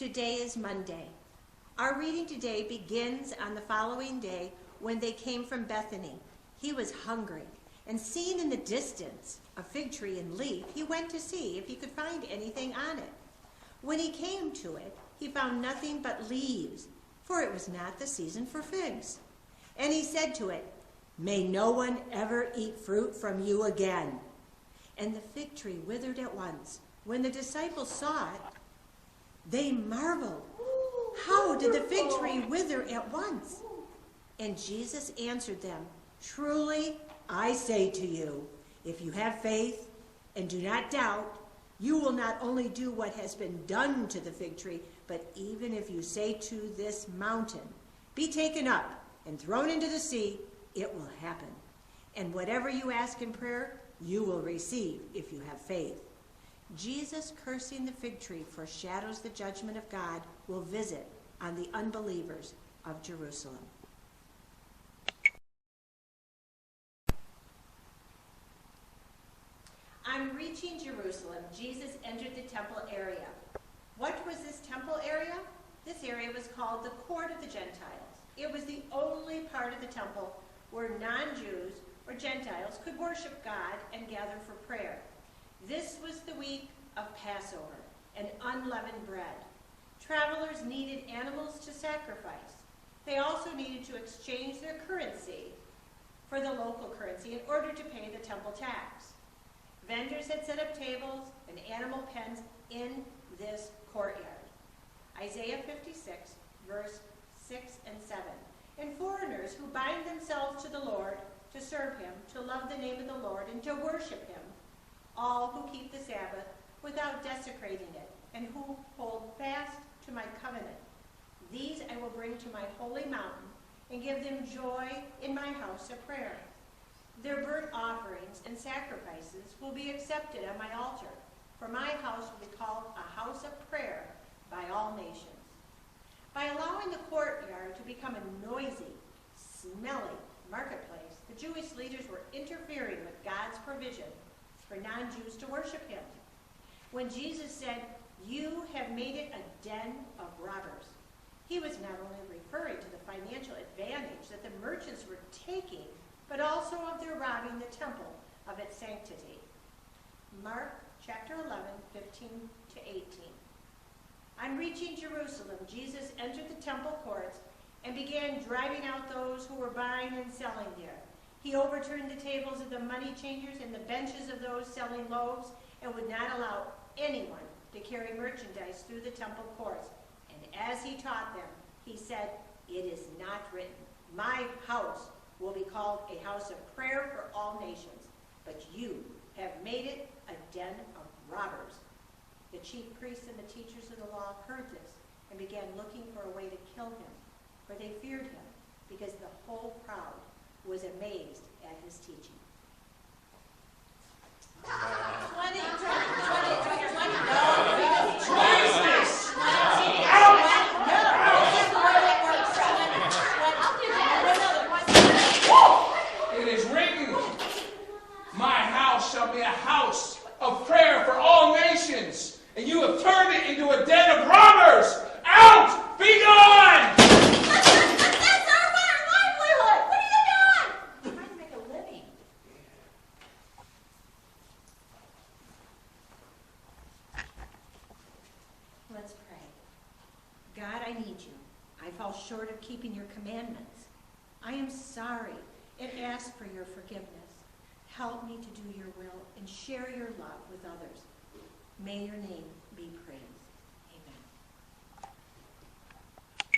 Today is Monday. Our reading today begins on the following day when they came from Bethany. He was hungry, and seeing in the distance a fig tree and leaf, he went to see if he could find anything on it. When he came to it, he found nothing but leaves, for it was not the season for figs. And he said to it, "May no one ever eat fruit from you again." And the fig tree withered at once. When the disciples saw it, they marveled. How did the fig tree wither at once? And Jesus answered them, "Truly, I say to you, if you have faith and do not doubt, you will not only do what has been done to the fig tree, but even if you say to this mountain, 'Be taken up and thrown into the sea,' it will happen. And whatever you ask in prayer, you will receive if you have faith." Jesus, cursing the fig tree, foreshadows the judgment of God will visit on the unbelievers of Jerusalem. On reaching Jerusalem, Jesus entered the temple area. What was this temple area? This area was called the Court of the Gentiles. It was the only part of the temple where non-Jews or Gentiles could worship God and gather for prayer. This was the week of Passover and unleavened bread. Travelers needed animals to sacrifice. They also needed to exchange their currency for the local currency in order to pay the temple tax. Vendors had set up tables and animal pens in this courtyard. Isaiah 56, verse 6 and 7. And foreigners who bind themselves to the Lord, to serve him, to love the name of the Lord, and to worship him, all who keep the Sabbath without desecrating it, and who hold fast to my covenant. These I will bring to my holy mountain, and give them joy in my house of prayer. Their burnt offerings and sacrifices will be accepted on my altar, for my house will be called a house of prayer by all nations. By allowing the courtyard to become a noisy, smelly marketplace, the Jewish leaders were interfering with God's provision for non-Jews to worship him. When Jesus said, "You have made it a den of robbers," he was not only referring to the financial advantage that the merchants were taking, but also of their robbing the temple of its sanctity. Mark chapter 11, 15 to 18. On reaching Jerusalem, Jesus entered the temple courts and began driving out those who were buying and selling there. He overturned the tables of the money changers and the benches of those selling loaves, and would not allow anyone to carry merchandise through the temple courts. And as he taught them, he said, "It is not written, 'My house will be called a house of prayer for all nations,' but you have made it a den of robbers." The chief priests and the teachers of the law heard this and began looking for a way to kill him, for they feared him, because the whole crowd was amazed at his teaching. 20. It is written, "My house shall be a house of prayer for all nations, and you have turned it into a den of robbers. Out! Be gone!" That's our livelihood! What are you doing? Trying to make a living. Let's pray. God, I need you. I fall short of keeping your commandments. I am sorry and ask for your forgiveness. Help me to do your will and share your love with others. May your name be praised.